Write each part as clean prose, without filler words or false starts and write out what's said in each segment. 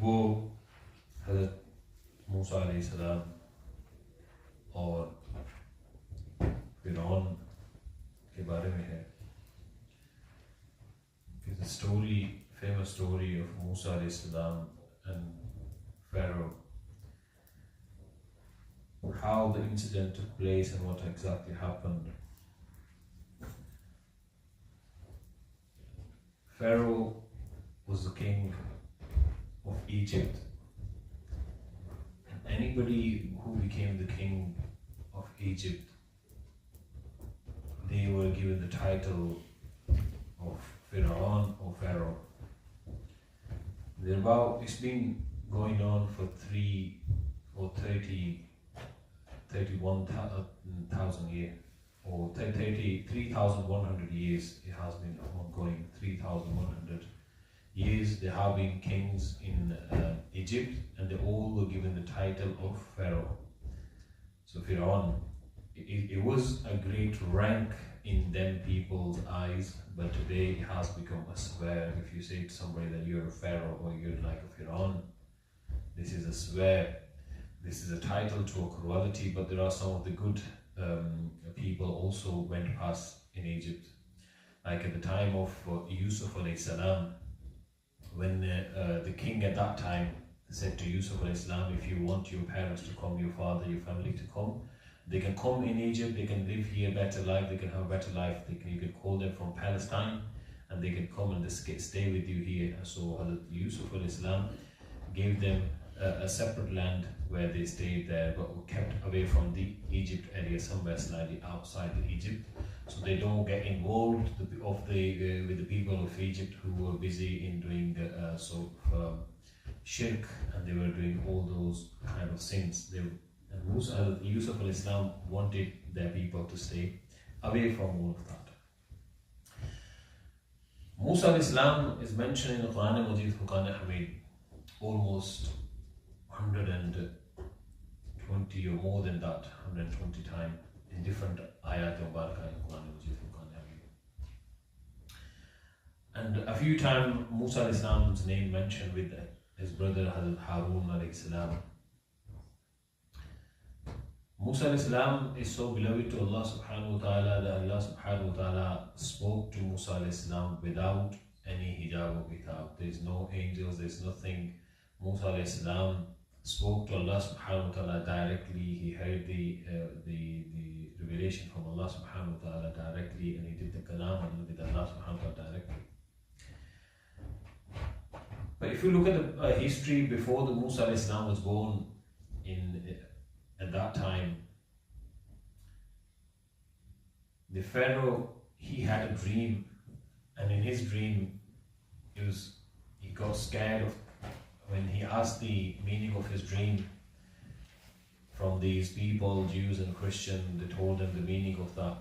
वो हज़रत मूसा अलैहिस्सलाम और फ़िरौन के बारे में है. It's a story, famous story of Musa अलैहिस्सलाम and Pharaoh. How the incident took place and what exactly happened. Pharaoh was the king of Egypt. And anybody who became the king of Egypt, they were given the title of Pharaoh or Pharaoh. It's been going on for 31,000 years, or 3,100 years. It has been ongoing. 3,100 years they have been kings in Egypt, and they all were given the title of Pharaoh. So Pharaoh, it was a great rank in them people's eyes, but today it has become a swear. If you say to somebody that you're a Pharaoh or you're like a Pharaoh, this is a swear. This is a title to a cruelty, but there are some of the good people also went past in Egypt. Like at the time of Yusuf alayhi salam, when the king at that time said to Yusuf alayhi salam, if you want your parents to come, your father, your family to come, they can come in Egypt, they can live here, better life, they can have a better life, you can call them from Palestine, and they can come and stay with you here. So Hazrat Yusuf alayhi salam gave them a separate land where they stayed there, but were kept away from the Egypt area, somewhere slightly outside the Egypt, so they don't get involved with the people of Egypt who were busy in doing shirk, and they were doing all those kind of sins. Yusuf al-Islam wanted their people to stay away from all of that. Musa al-Islam is mentioned in the Quran Majid, Furqan Hamid, almost 120 or more than that, 120 times in different ayat of Barakah in Quran Majid, Furqan Hamid. And a few times Musa al-Islam's name mentioned with his brother Hazrat Harun alayhi salam. Musa al-Islam is so beloved to Allah subhanahu wa ta'ala that Allah subhanahu wa ta'ala spoke to Musa al-Islam without any hijab or kitab. There is no angels, there is nothing. Musa al-Islam spoke to Allah subhanahu wa ta'ala directly. He heard the revelation from Allah subhanahu wa ta'ala directly, and he did the kalam with Allah subhanahu wa ta'ala directly. But if you look at the history before the Musa al-Islam was born at that time, the Pharaoh, he had a dream, and in his dream he got scared of when he asked the meaning of his dream from these people, Jews and Christians. They told him the meaning of that.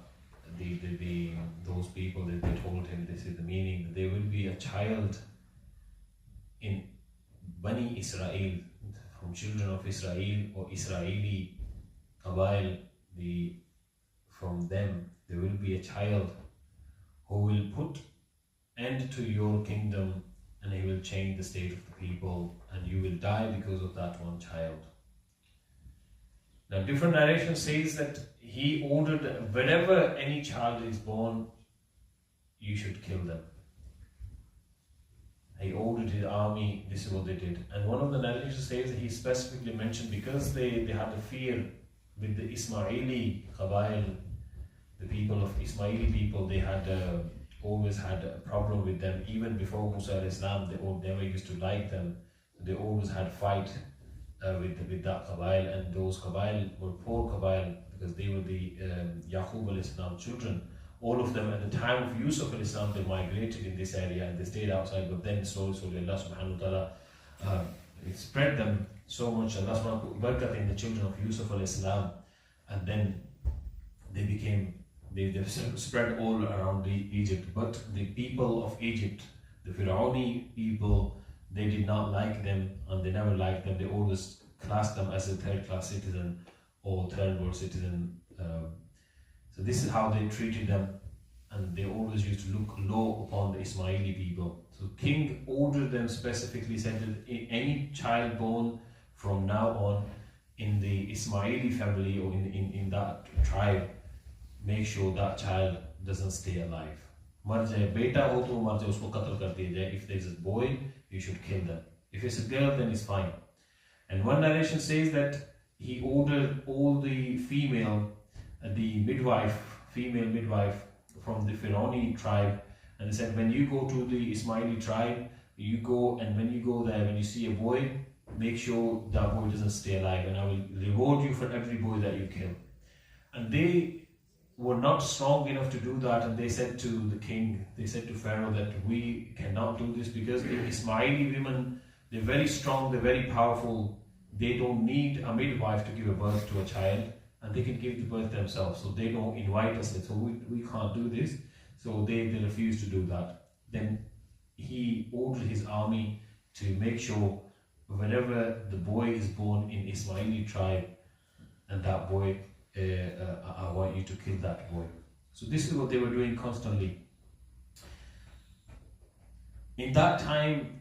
Those people, they told him this is the meaning, that there will be a child in Bani Israel, from children of Israel or Israeli Qabail, from them there will be a child who will put end to your kingdom, and he will change the state of the people, and you will die because of that one child. Now different narration says that he ordered whenever any child is born, you should kill them. He ordered his army, this is what they did. And one of the narrations says that he specifically mentioned, because they had a fear with the Ismaili Qabail, the people of Ismaili people, they had always had a problem with them. Even before Musa al-Islam, they never used to like them. They always had fight with that Qabail, and those Qabail were poor Qabail because they were the Yaqub al-Islam children. All of them at the time of Yusuf al-Islam, they migrated in this area and they stayed outside, but then slowly Allah subhanahu wa ta'ala it spread them so much. Allah subhanahu wa ta'ala put in the children of Yusuf al-Islam, and then they spread all around Egypt. But the people of Egypt, the Pharaohni people, they did not like them, and they never liked them. They always classed them as a third-class citizen or third-world citizen. So this is how they treated them, and they always used to look low upon the Ismaili people. So king ordered them specifically, said that any child born from now on in the Ismaili family or in that tribe, make sure that child doesn't stay alive. मर जाए, बेटा हो तो मर जाए, उसको कत्ल कर दिया जाए. If there's a boy, you should kill them. If it's a girl, then it's fine. And one narration says that he ordered all the female midwife from the Pharoah tribe, and he said, when you go to the Ismaili tribe, you go, and when you go there, when you see a boy, make sure that boy doesn't stay alive, and I will reward you for every boy that you kill. And they were not strong enough to do that, and they said to the king, they said to Pharaoh that we cannot do this because the Ismaili women, they're very strong, they're very powerful, they don't need a midwife to give a birth to a child, and they can give the birth themselves, so they don't invite us, so we can't do this. So they refused to do that. Then he ordered his army to make sure whenever the boy is born in Ismaili tribe, and that boy, I want you to kill that boy. So this is what they were doing constantly. In that time,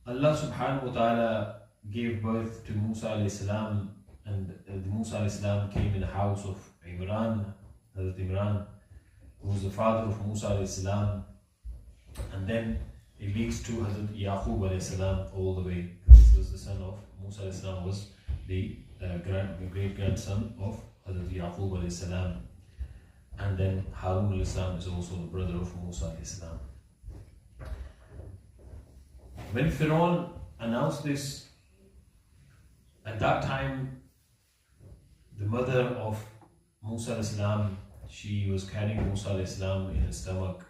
Allah subhanahu wa ta'ala gave birth to Musa alayhi salam, and Musa alayhi salam came in the house of Imran, Hazrat Imran, who was the father of Musa alayhi salam, and then it leads to Hazrat Yaqub alayhi salam all the way. This was the son of Musa alayhi salam, was the great grandson of Hazrat Yaqub alayhi salam, and then Harun alayhi salam is also the brother of Musa alayhi salam. When Pharaoh announced this, at that time, the mother of Musa alayhi salam, she was carrying Musa alayhi salam in her stomach,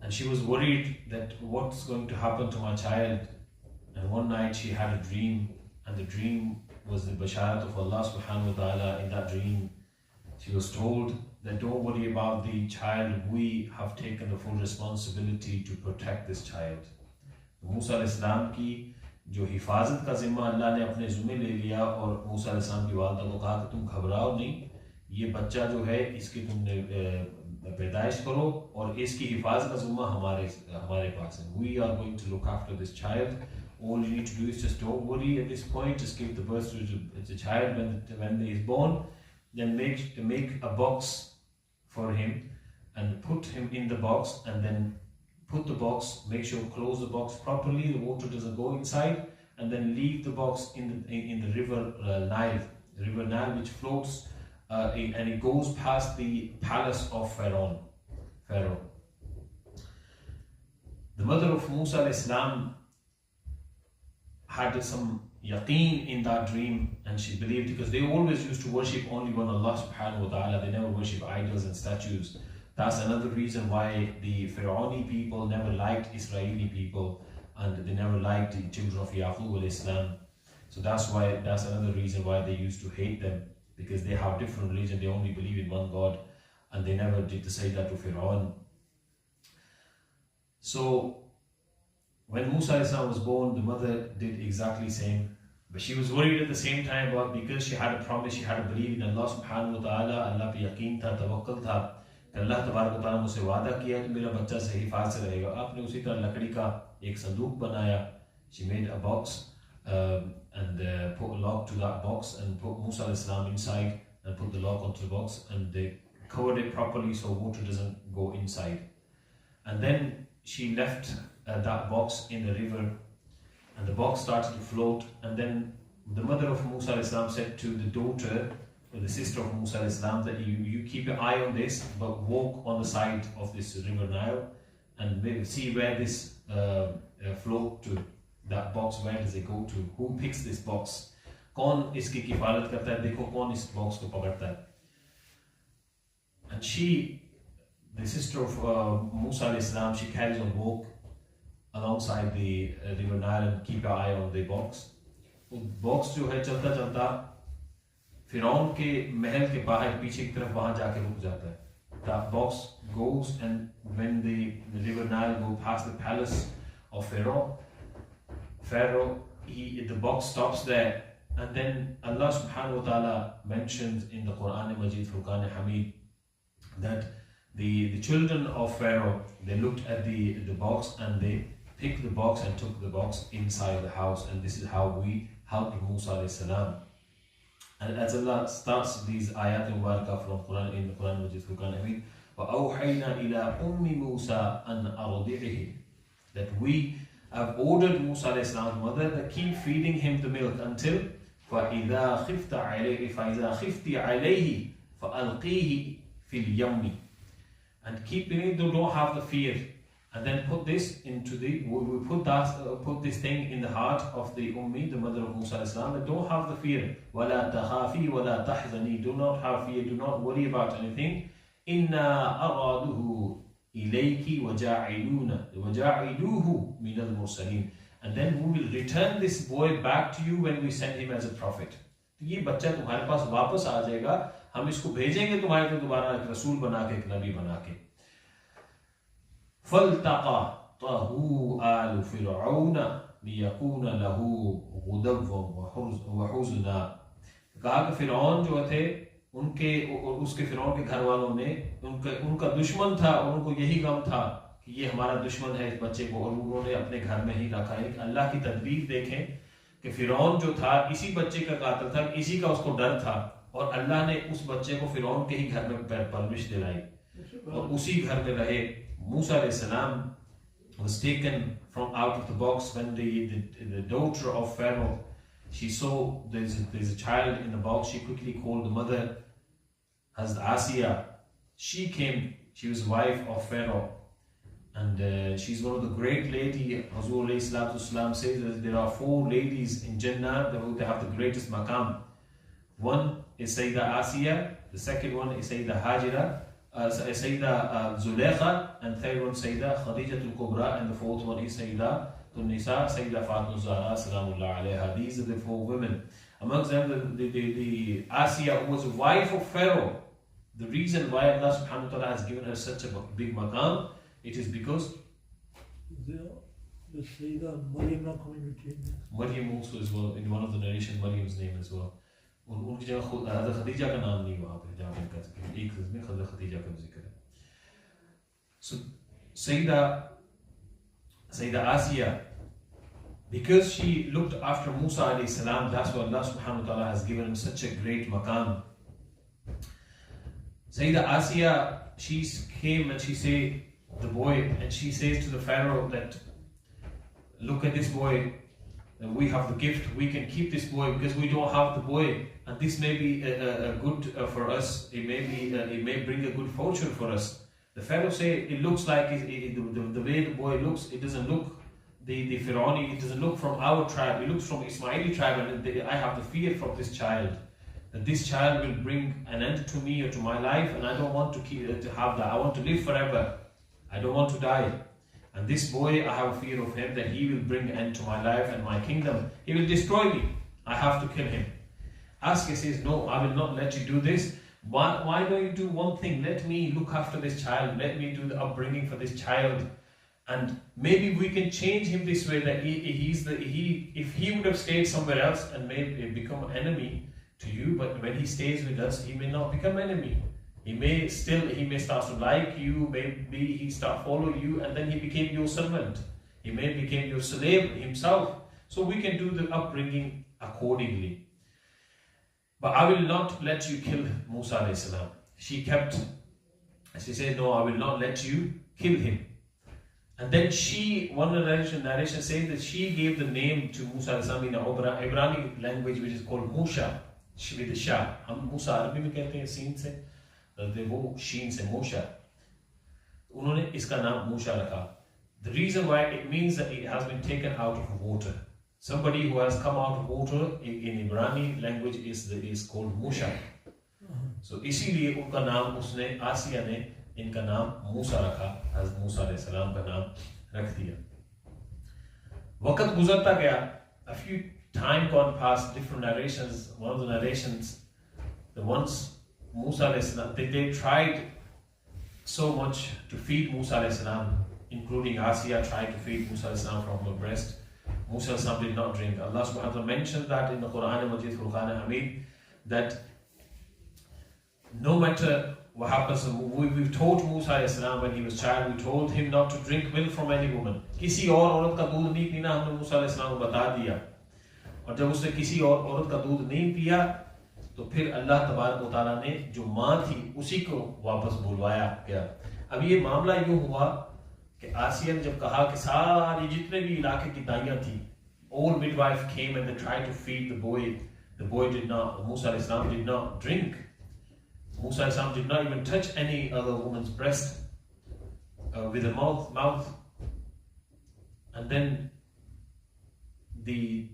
and she was worried that what's going to happen to my child. And one night she had a dream, and the dream was the basharat of Allah subhanahu wa ta'ala. In that dream, she was told that don't worry about the child, we have taken the full responsibility to protect this child. Musa alayhi salam की जो हिफाजत का जिम्मा अल्लाह ने अपने ज़िम्मे ले लिया, और मूसा अलैहि सलाम की वालिदा को कहा कि तुम घबराओ नहीं, ये बच्चा जो है इसकी तुमने पैदाइश करो और इसकी हिफाजत का जिम्मा हमारे पास है. We are going to look after this child. All you need to do is just don't worry at this point, just give the birth to the child when he is born, then make a box for him and put him in the box, and then put the box, make sure close the box properly, the water doesn't go inside, and then leave the box in the river Nile, which floats and it goes past the palace of Pharaoh. The mother of Musa alayhi salam had some yaqeen in that dream, and she believed, because they always used to worship only one Allah subhanahu wa ta'ala, they never worship idols and statues. That's another reason why the Pharaoh people never liked Israeli people, and they never liked the children of Yaqub alayhi salam. So that's another reason why they used to hate them, because they have different religion, they only believe in one God, and they never did to say that to Pharaoh. So when Musa alayhi salam was born, the mother did exactly the same, but she was worried at the same time about, because she had a promise, she had to believe in Allah subhanahu wa ta'ala, Allah पे यकीन था, तवक्कुल था, अल्लाह तबारक व तआला मुझसे वादा किया कि मेरा बच्चा सही हिफाजत से रहेगा. आपने उसी तरह लकड़ी का एक संदूक बनाया. She made a box and put a lock to that box, and put Musa alayhi salam inside, and put the lock onto the box, and they covered it properly so water doesn't go inside. And then she left that box in the river, and the box started to float. And then the mother of Musa alayhi salam said to the daughter, or the sister of Musa alayhi salam, that you keep your eye on this, but walk on the side of this river Nile and see where this float to. That box, where does it go to? Who picks this box? कौन इसकी किफालत करता है? देखो कौन इस box को पकड़ता है? And she, the sister of Musa alayhi salam, she carries on walk alongside the river Nile and keep her eye on the box. वो box जो है चलता चलता फिरौन के महल के बाहर पीछे की तरफ वहां जाके रुक जाता है. That box goes, and when the river Nile go past the palace of Pharaoh, the box stops there. And then Allah subhanahu wa ta'ala mentions in the Quran Majid, Furqan Hamid, that the children of Pharaoh, they looked at the box and they picked the box and took the box inside the house, and this is how we helped Musa alayhi salam. And as Allah starts these ayat mubarakah from Quran in the Quran, which is Furqan Hamid, وَأَوْحَيْنَا إِلَىٰ أُمِّ مُوسَىٰ أَنْ أَرْضِعِهِ, that we have ordered Musa alayhi salam's mother to keep feeding him the milk until فَإِذَا خِفْتِ عَلَيْهِ فَأَلْقِيهِ فِي الْيَمِّ, and keep in it, don't have the fear, and then put this into the, we put this thing in the heart of the Ummi, the mother of Musa alayhi salam, and don't have the fear. وَلَا تَخَافِي وَلَا تَحْزَنِي, do not have fear, do not worry about anything. إِنَّا أَرَادُهُ إِلَيْكِ وَجَاعِلُوهُ مِنَ الْمُرْسَلِينَ, and then we will return this boy back to you when we send him as a prophet. तो ये बच्चा तुम्हारे पास वापस आ जाएगा, हम इसको भेजेंगे तुम्हारे को दोबारा एक रसूल बना के, एक नबी बना के. فَالْتَقَطَهُ آلُ فِرْعَوْنَ لِيَكُونَ لَهُ غُدَوًّا وَحُزْنًا, कहा कि फिरौन जो थे उनके और उसके फिरौन के घर वालों ने उनका दुश्मन था, और उनको यही गम था कि ये हमारा दुश्मन है इस बच्चे को, और उन्होंने अपने घर में ही रखा है. अल्लाह की तदबीर देखें कि फिरौन जो था इसी बच्चे का कातिल था, इसी का उसको डर था, और अल्लाह ने उस बच्चे को फिरौन के ही घर में परवरिश दिलाई और उसी घर में रहे. Musa alayhi salam was taken from out of the box when the daughter of Pharaoh, she saw there's a child in the box. She quickly called the mother, Hazrat Asiya. She came, she was wife of Pharaoh, and she's one of the great ladies. Hazur alayhi salatu wasalam says that there are 4 ladies in Jannah that have the greatest maqam. One is Sayyidah Asiya, the second one is Sayyidah Hajira, Sayyidah Zulekha, and third one Sayyidah Khadijatul Kubra, and the fourth one is Sayyidah Nisa, Sayyidah Fatima Zahra, Salamullah alayha. These are the 4 women. Amongst them, the Asiya, who was wife of Pharaoh. The reason why Allah subhanahu wa ta'ala has given her such a big maqam, it is because the Sayyidah Maryam not coming between them. Maryam also as well, in one of the narrations, Maryam's name as well. उनकी जगह हज़रत खदीजा का नाम नहीं वहाँ पे जहाँ पे इनका जिक्र है, एक में हज़रत खदीजा का जिक्र है. So Sayyidah Asiya, because she looked after Musa alayhi salam, that's why Allah subhanahu wa ta'ala has given him such a great maqam. Sayyidah Asiya, she came and she said, the boy, and she says to the Pharaoh that, look at this boy, we have the gift, we can keep this boy because we don't have the boy, and this may be good for us, it may bring a good fortune for us. The Pharaoh say, it looks like the way the boy looks, it doesn't look the Pharaoni, it doesn't look from our tribe, it looks from Ismaili tribe, and I have the fear from this child, that this child will bring an end to me or to my life, and I don't want to have that. I want to live forever, I don't want to die. And this boy, I have a fear of him, that he will bring an end to my life and my kingdom. He will destroy me. I have to kill him. Aske says, no, I will not let you do this. Why don't you do one thing? Let me look after this child. Let me do the upbringing for this child. And maybe we can change him this way, that if he would have stayed somewhere else and may become an enemy to you, but when he stays with us, he may not become enemy. He may start to like you, maybe he start follow you, and then he became your servant. He may become your slave himself. So we can do the upbringing accordingly. But I will not let you kill Musa alayhi salam. She said, no, I will not let you kill him. And then one narration says that she gave the name to Musa alayhi salam in the Ibrani language, which is called Musha, with the Shah. हम Musa अरबी में कहते हैं scene से, वो शीन से Musha. उन्होंने इसका नाम Musha रखा. The reason why, it means that it has been taken out of water. Somebody who has come out of water in Ibrani language is called Musha. So इसीलिए उनका नाम उसने आसिया ने इनका नाम मूसा रखा, हज़रत मूसा अलैहि सलाम का नाम रख दिया. वक्त गुजरता गया. A few time gone past, different narrations. One of the narrations, the ones Musa alayhi salam, they tried so much to feed Musa alayhi salam, including Asiya tried to feed Musa alayhi salam from her breast. Musa alayhi salam did not drink. Allah subhanahu wa ta'ala mentioned that in the Quran Majid Furqan Hamid, that no matter what happens, we've taught Musa alayhi salam when he was child, we told him not to drink milk from any woman. किसी और औरत का दूध नहीं पीना हमने मूसा अलैहि सलाम को बता दिया, और जब उसने किसी और औरत का दूध नहीं पिया तो फिर अल्लाह तबारक व तआला ने जो माँ थी उसी को वापस बुलवाया गया। अब ये मामला यूं हुआ कि आसिया ने जब कहा कि सारी जितने भी इलाके की दाइयां थी, all midwife came and they tried to feed the boy did not, Musa alayhi salam did not drink. Musa alayhi salam did not even touch any other woman's breast with a mouth. And then the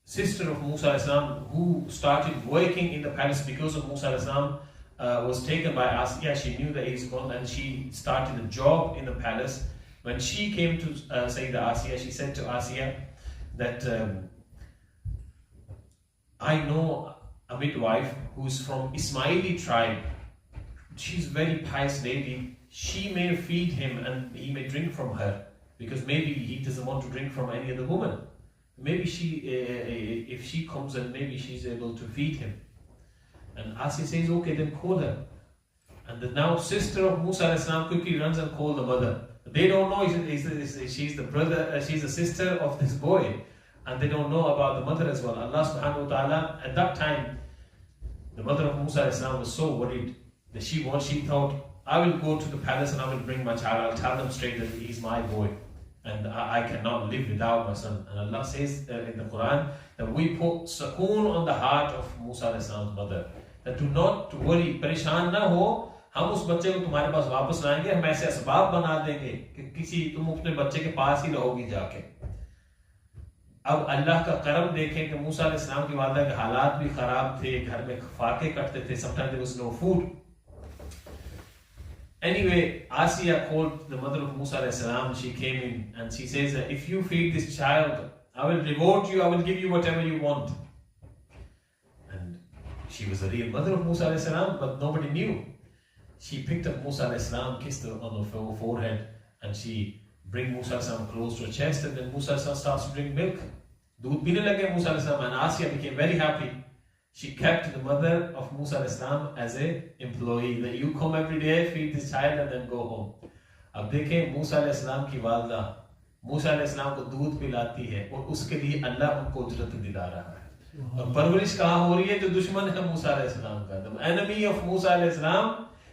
sister of Musa alayhi salam, who started working in the palace because of Musa alayhi salam, was taken by Asiya. She knew that he's gone and she started a job in the palace. When she came to Sayyidah Asiya, she said to Asiya that I know a midwife who's from Ismaili tribe. She's a very pious lady. She may feed him and he may drink from her, because maybe he doesn't want to drink from any other woman. Maybe if she comes and maybe she's able to feed him. And Asiya says, okay, then call her. And the now sister of Musa alayhi salam quickly runs and calls the mother. They don't know she's the sister of this boy, and they don't know about the mother as well. Allah subhanahu wa ta'ala, at that time, the mother of Musa alayhi salam was so worried that she thought, I will go to the palace and I will bring my child. I'll tell them straight that he's my boy and I cannot live without my son. And Allah says in the Quran that we put sukoon on the heart of Musa alayhi salam's mother, that do not worry, परेशान ना हो, हम उस बच्चे को तुम्हारे पास वापस लाएंगे, हम ऐसे असबाब बना देंगे कि तुम अपने बच्चे के पास ही रहोगी जाके। अब अल्लाह का करम देखें कि मूसा अलैहि सलाम की वालिदा के हालात भी खराब थे, घर में फाके कटते थे, sometimes there was no food. Anyway, Asiya called the mother of Musa alayhi salam. She came in and she says that if you feed this child, I will reward you, I will give you whatever you want. And she was the real mother of Musa alayhi salam, but nobody knew. She picked up Musa alayhi salam, kissed her on the forehead, and she bring Musa alayhi salam close to her chest, and then Musa alayhi salam starts to drink milk. Doodh peene lage Musa alayhi salam, and Asiya became very happy. She kept the mother of Musa alayhi salam as an employee, that you come every day, feed this child and then go home. अब देखें मूसा अलैहि सलाम की वालिदा मूसा अलैहि सलाम को दूध पिलाती है और उसके लिए अल्लाह उनको उजरत दिला रहा है। और परवरिश कहाँ हो रही है? जो दुश्मन है मूसा अलैहि सलाम का, the enemy of Musa अलैहि सलाम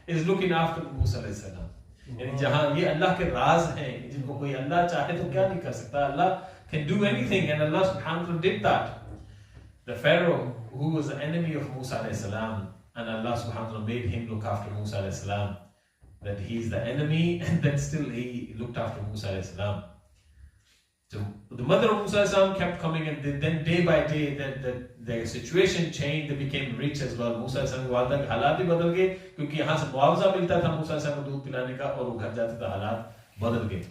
is looking after Musa अलैहि सलाम। यानी जहाँ ये अल्लाह के राज हैं, जिनको कोई अल्लाह चाहे तो क्या नहीं कर सकता, अल्लाह can do anything, and Allah subhanahu wa ta'ala did that. The Pharaoh, who was the enemy of Musa alayhi salam, and Allah subhanahu wa ta'ala made him look after Musa alayhi salam, that he's the enemy, and then still he looked after Musa alayhi salam. So the mother of Musa alayhi salam kept coming, and then day by day their situation changed. They became rich as well. Musa alayhi salam के वालिदा के हालात भी बदल गए, क्योंकि यहाँ से मुआवजा मिलता था मूसा अलैहि सलाम को दूध पिलाने का, और वो घर जाते थे, हालात बदल गए.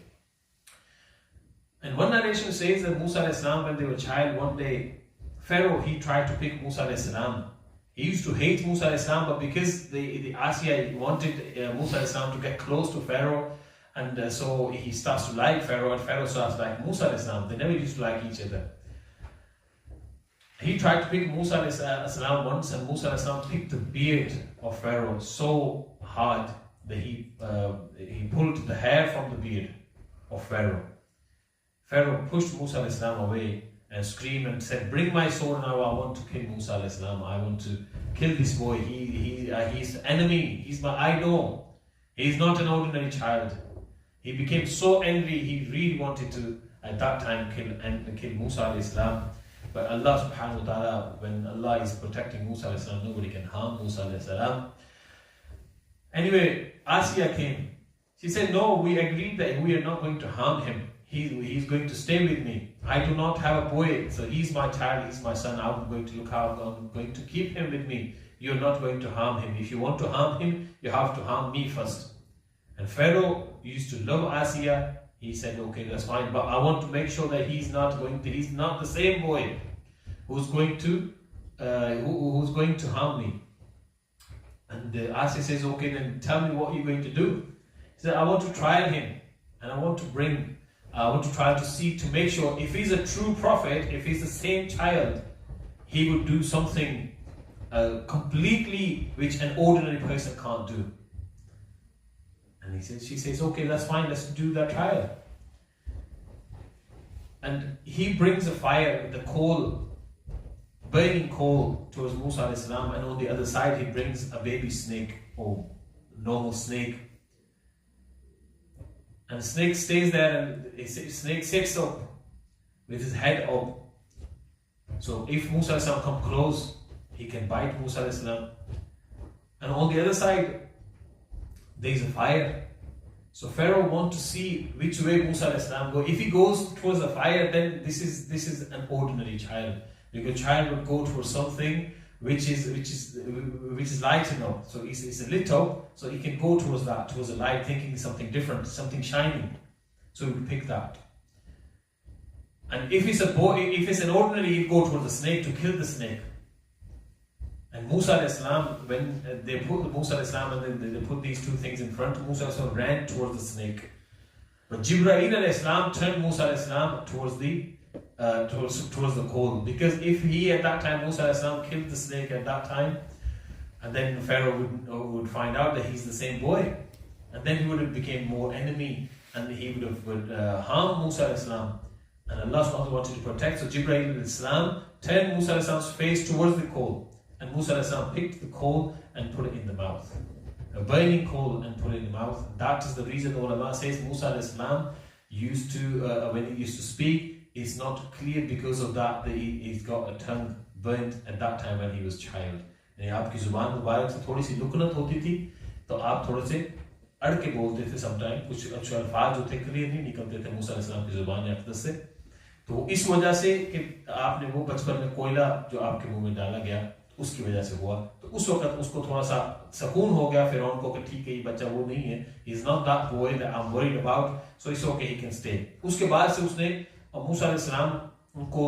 And one narration says that Musa alayhi salam, when they were a child, one day Pharaoh, he tried to pick Musa alayhi salam. He used to hate Musa alayhi salam, but because the Asiya wanted Musa alayhi salam to get close to Pharaoh, and so he starts to like Pharaoh, and Pharaoh starts to like Musa alayhi salam. They never used to like each other. He tried to pick Musa alayhi salam once, and Musa alayhi salam picked the beard of Pharaoh so hard that he pulled the hair from the beard of Pharaoh. Pharaoh pushed Musa alayhi salam away and screamed and said, "Bring my sword now, I want to kill Musa alayhi salam. I want to kill this boy. He's the enemy. I know. He's not an ordinary child." He became so angry, he really wanted to, at that time, kill Musa alayhi salam. But Allah subhanahu wa ta'ala, when Allah is protecting Musa alayhi salam, nobody can harm Musa alayhi salam. Anyway, Asiya came. She said, "No, we agreed that we are not going to harm him. He's going to stay with me. I do not have a boy, so he's my child, he's my son. I'm going to look out, I'm going to keep him with me. You're not going to harm him. If you want to harm him, you have to harm me first." And Pharaoh used to love Asiya. He said, "Okay, that's fine, but I want to make sure that he's not the same boy who's going to harm me." And Asiya says, "Okay, then tell me what you're going to do." He said, "I want to trial him, and I want to try to make sure if he's a true prophet, if he's the same child, he would do something completely which an ordinary person can't do. And she says, okay, that's fine, let's do that trial. And he brings a fire, the coal, burning coal towards Musa alayhi salam, and on the other side he brings a baby snake or normal snake. And the snake stays there, and the snake sits up with his head up. So if Musa alayhi salam come close, he can bite Musa alayhi salam. And on the other side, there is a fire. So Pharaoh wants to see which way Musa alayhi salam go. If he goes towards the fire, then this is an ordinary child. Because child would go towards something which is light enough. So it's lit up, so he can go towards that, towards the light, thinking something different, something shining. So he would pick that. And if it's a boy, if it's an ordinary, he'd go towards the snake to kill the snake. And Musa alayhi salam, when they put Musa alayhi salam and then they put these two things in front, Musa alayhi salam ran towards the snake. But Jibreel alayhi salam turned Musa alayhi salam towards the coal. Because if he at that time, Musa alayhi salam killed the snake at that time, and then Pharaoh would find out that he's the same boy, and then he would have become more enemy, and he would harm Musa alayhi salam. And Allah subhanahu wa ta'ala wanted to protect. So Jibreel alayhi salam turned Musa alayhi salam's face towards the coal. And Musa alayhi salam picked the coal and put it in the mouth. A burning coal and put it in the mouth. That is the reason the ulama says Musa alayhi salam used to, when he used to speak, it's not clear because of that he's got a tongue burnt at that time when he was child. यानी आपकी जुबान मुबारक से थोड़ी सी लुकनत होती थी, तो आप थोड़े से अड़ के बोलते थे समटाइम, कुछ अच्छे अल्फाज जो थे क्लियर नहीं निकलते थे मूसा अलैहि सलाम की जुबान या अक़दस से. तो इस वजह से कि आपने वो बचपन में कोयला जो आपके मुंह में डाला गया उसकी वजह से हुआ, तो उस वक्त उसको थोड़ा सा सुकून हो गया फिरौन को कि ठीक है ये बच्चा वो नहीं है, he is not that boy that I'm worried about, so it's okay, he can stay. उसके बाद से उसने मूसा अलैहि सलाम को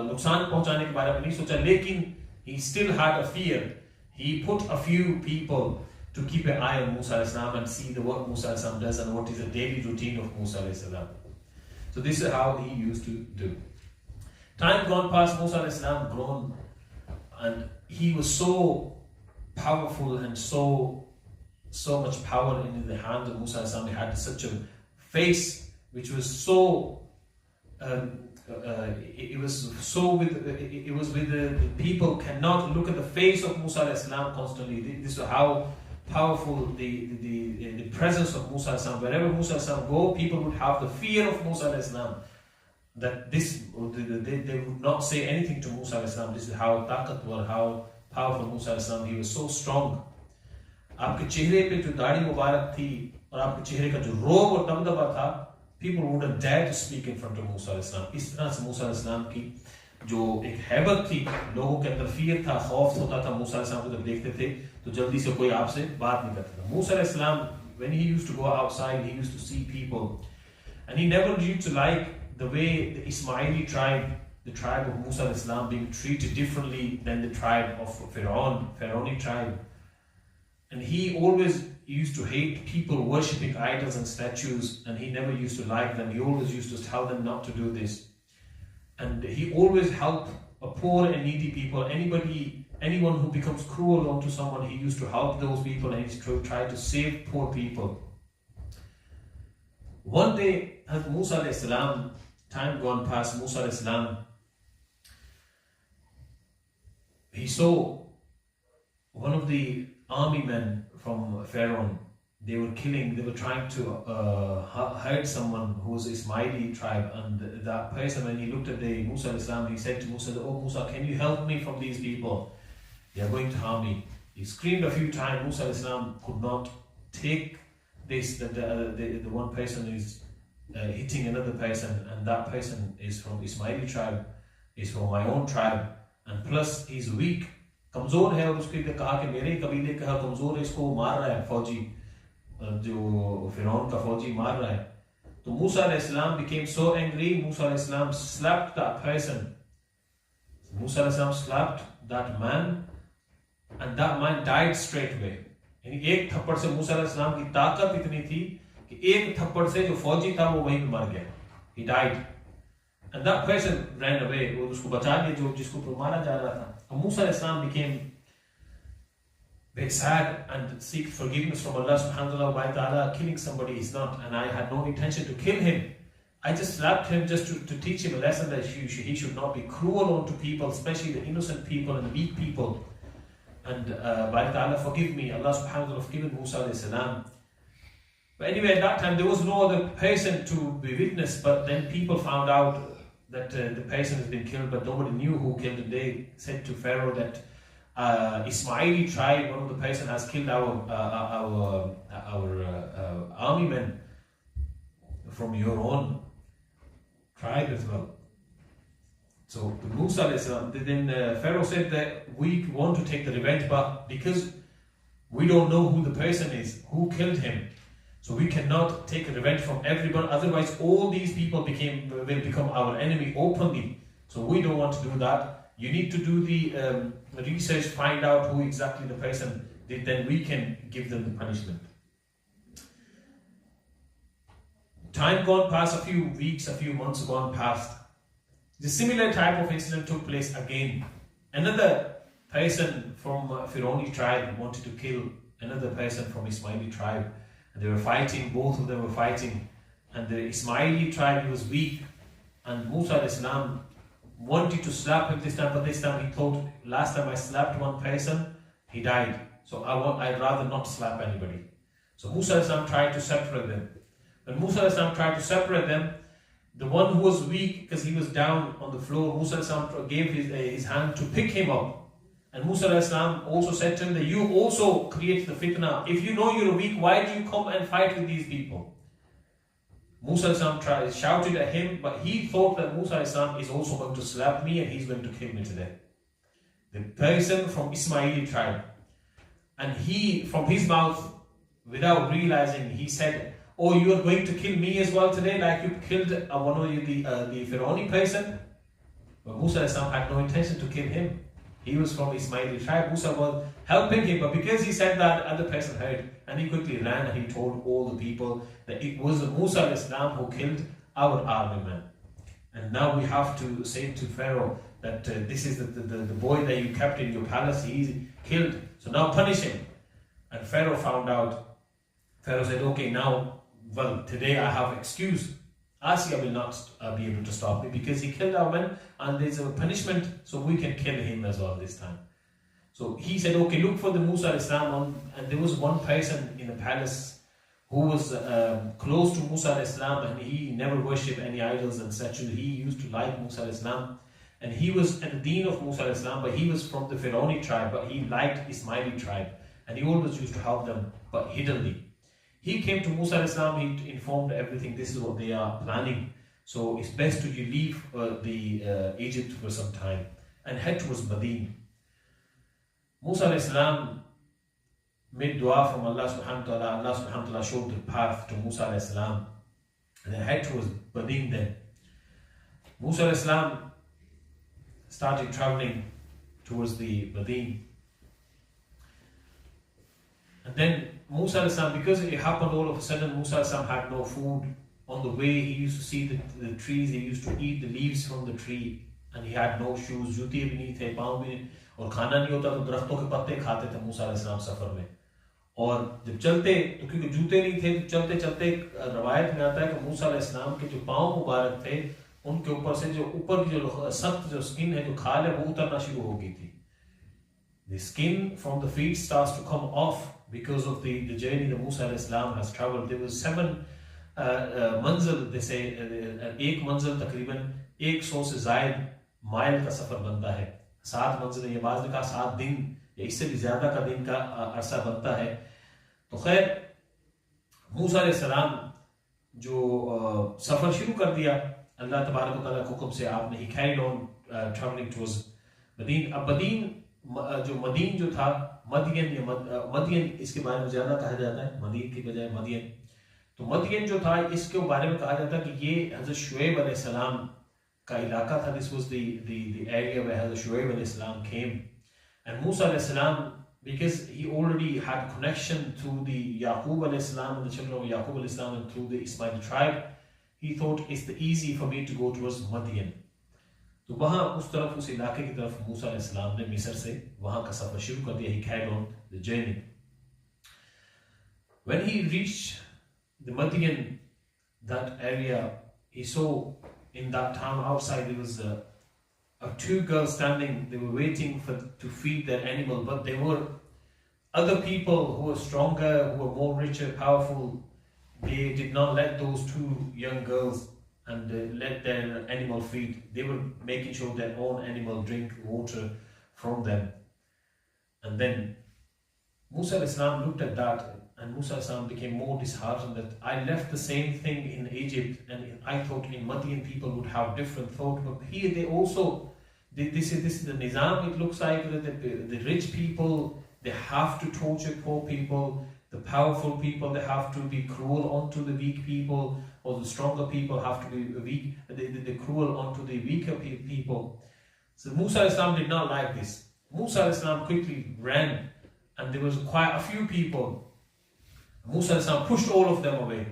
नुकसान पहुंचाने के बारे में नहीं सोचा, लेकिन he still had a fear. He put a few people to keep an eye on Musa alayhi salam and see the what Musa alayhi salam does and what is the daily routine of Musa alayhi salam. So this is how he used to do. Time gone past, Musa alayhi salam grown, and he was so powerful and so much power in the hands of Musa alayhi salam. He had such a face which was so it was with the people cannot look at the face of Musa alayhi salam constantly. This is how powerful the presence of Musa alayhi salam. Wherever Musa alayhi salam go, people would have the fear of Musa alayhi salam. That they would not say anything to Musa alayhi salam. This is how taqatwar, how powerful Musa alayhi salam. He was so strong. आपके चेहरे पे जो दाढ़ी मुबारक थी और आपके चेहरे का जो रोब और दबदबा था, people wouldn't dare to speak in front of Musa alayhi salam. इस तरह से Musa alayhi salam की जो एक हैबत थी, लोगों के अंदर फियर था, खौफ होता था. Musa alayhi salam को जब देखते थे तो जल्दी से कोई आपसे बात नहीं करता था. Musa alayhi salam, when he used to go outside, he used to see people, and he never used to like the way the Ismaili tribe, the tribe of Musa alayhi salam, being treated differently than the tribe of Pharaonic tribe. And he always used to hate people worshipping idols and statues, and he never used to like them. He always used to tell them not to do this. And he always helped poor and needy people. Anyone who becomes cruel onto someone, he used to help those people, and he used to try to save poor people. One day, Hazrat Musa alayhi salam, time gone past, Musa alayhi salam, he saw one of the army men from Pharaoh. They were trying to hurt someone who was Ismaili tribe, and that person, when he looked at the Musa alayhi salam, he said to Musa, "Oh Musa, can you help me from these people? They are going to harm me." He screamed a few times. Musa alayhi salam could not take this, that the one person is hitting another person, and that person is from Ismaili tribe, is from my own tribe, and plus he's weak, कमजोर है. और उसके कहा कि मेरे कबीले का कमजोर है, इसको मार रहा है फौजी, जो फिरौन का फौजी मार रहा है. तो Musa alayhi salam became so angry. Musa alayhi salam slapped that person. Musa alayhi salam slapped that man, and that man died straight away. यानी एक थप्पड़ से मूसा अलैहि सलाम की ताकत इतनी थी कि एक थप्पड़ से जो फौजी था वो वहीं पे मर गया. He died. And that person ran away. वो उसको बचा लिया जो जिसको मारा जा रहा था. And Musa अलैहि सलाम became bit sad and seek forgiveness from Allah subhanahu wa ta'ala. Killing somebody is not, and I had no intention to kill him. I just slapped him just to teach him a lesson that he should not be cruel unto people, especially the innocent people and the weak people. And by ta'ala, forgive me. Allah subhanahu wa ta'ala forgiven Musa alayhi salam. But anyway, at that time there was no other person to be witness, but then people found out that the person has been killed, but nobody knew who killed him. They said to Pharaoh that Ismaili tribe, one of the person has killed our army men from your own tribe as well. So Musa, then Pharaoh said that we want to take the revenge, but because we don't know who the person is, who killed him, so we cannot take a revenge from everyone. Otherwise, all these people will become our enemy openly. So we don't want to do that. You need to do the research, find out who exactly the person did, then we can give them the punishment. Time gone past, a few weeks, a few months gone past. The similar type of incident took place again. Another person from Pharoah tribe wanted to kill another person from Ismaili tribe. And they were fighting, both of them were fighting. And the Ismaili tribe was weak. And Musa alayhi salam wanted to slap him this time, but this time he thought, last time I slapped one person, he died. So I'd rather not slap anybody. So Musa alayhi salam tried to separate them. When Musa alayhi salam tried to separate them, the one who was weak, because he was down on the floor, Musa alayhi salam gave his hand to pick him up. And Musa alayhi salam also said to him that you also create the fitna. If you know you're weak, why do you come and fight with these people? Musa alayhi salam shouted at him, but he thought that Musa alayhi salam is also going to slap me and he's going to kill me today. The person from Ismaili tribe. And he, from his mouth, without realizing, he said, oh, you are going to kill me as well today, like you killed one of the Pharoah person? But Musa alayhi salam had no intention to kill him. He was from Ismaili tribe. Musa was helping him, but because he said that, other person heard, and he quickly ran and he told all the people that it was Musa alayhi salam who killed our army man. And now we have to say to Pharaoh that this is the boy that you kept in your palace, he's killed, so now punish him. And Pharaoh found out. Pharaoh said, okay, now, well, today I have excuse. Asya will not be able to stop me because he killed our men, and there's a punishment, so we can kill him as well this time. So he said, okay, look for the Musa alayhi salam, and there was one person in the palace who was close to Musa alayhi salam, and he never worshipped any idols and such. He used to like Musa alayhi salam, and he was at the deen of Musa alayhi salam, but he was from the Pharoah tribe, but he liked Ismaili tribe, and he always used to help them, but hiddenly. He came to Musa alayhi salam, he informed everything, this is what they are planning. So it's best to you leave Egypt for some time and head towards Medina. Musa alayhi salam made dua from Allah subhanahu wa ta'ala. Allah subhanahu wa ta'ala showed the path to Musa alayhi salam, and then head towards Medina then. Musa alayhi salam started traveling towards the Medina. And then Musa alayhi salam, because it happened all of a sudden, Musa alayhi salam had no food. On the way, he used to see the trees, he used to eat the leaves from the tree, and he had no shoes, जूते भी नहीं थे, पाँव भी नहीं, और खाना नहीं होता तो दरख्तों के पत्ते खाते थे मूसा अलैहिस्सलाम सफर में. और जब चलते, तो क्योंकि जूते नहीं थे, तो चलते चलते रवायत में आता है कि मूसा अलैहिस्सलाम के जो पाँव मुबारक थे, उनके ऊपर से जो ऊपर की जो सख्त जो स्किन है, जो खाल है, वो उतरना शुरू हो गई थी. The skin from the feet starts to come off because of the journey that Musa अलैहिस्सलाम has traveled. There was 7 मंजिल, जैसे एक मंजिल तकरीबन 100 से ज़ायद माइल का सफर बनता है. 7 मंजिल, ये बाज़ ने कहा 7 दिन या इससे भी ज्यादा का दिन का अरसा बनता है. तो खैर मूसा अलैहिस्सलाम जो सफर शुरू कर दिया अल्लाह तबारक व तआला के हुक्म से, आपने ही carried on traveling towards Medina. अब मदीन जो था, मदियन इसके बारे में ज्यादा कहा जाता है, मदीन की बजाय मदियन. तो मदियन जो था, इसके बारे में कहा जाता है कि ये हज़रत शुएब अलैहिस्सलाम का इलाका था. This was the area where Hazrat Shuaib alayhi came. And Musa alayhi, because he already had connection to the Yaqub alayhi and the children of Yaqub alayhi and through the Ismaili tribe, he thought it's the easy for me to go towards Madian. तो वहाँ उस तरफ, उस इलाके की तरफ मूसा अलैहिस्सलाम ने मिस्र से वहाँ का सफर शुरू कर दिया. He carried on the journey. When he reached the Madian, that area, he saw in that town outside there was two girls standing. They were waiting to feed their animal, but there were other people who were stronger, who were more richer, powerful. They did not let those two young girls and let their animal feed. They were making sure their own animal drink water from them. And then Musa al-Islam looked at that, and Musa al-Islam became more disheartened that I left the same thing in Egypt, and I thought in Madian people would have different thought, but here they also, this is the Nizam. It looks like the rich people, they have to torture poor people. The powerful people, they have to be cruel onto the weak people, or the stronger people have to be weak, the cruel onto the weaker people. So Musa al-Islam did not like this. Musa al-Islam quickly ran, and there was quite a few people. Musa al-Islam pushed all of them away.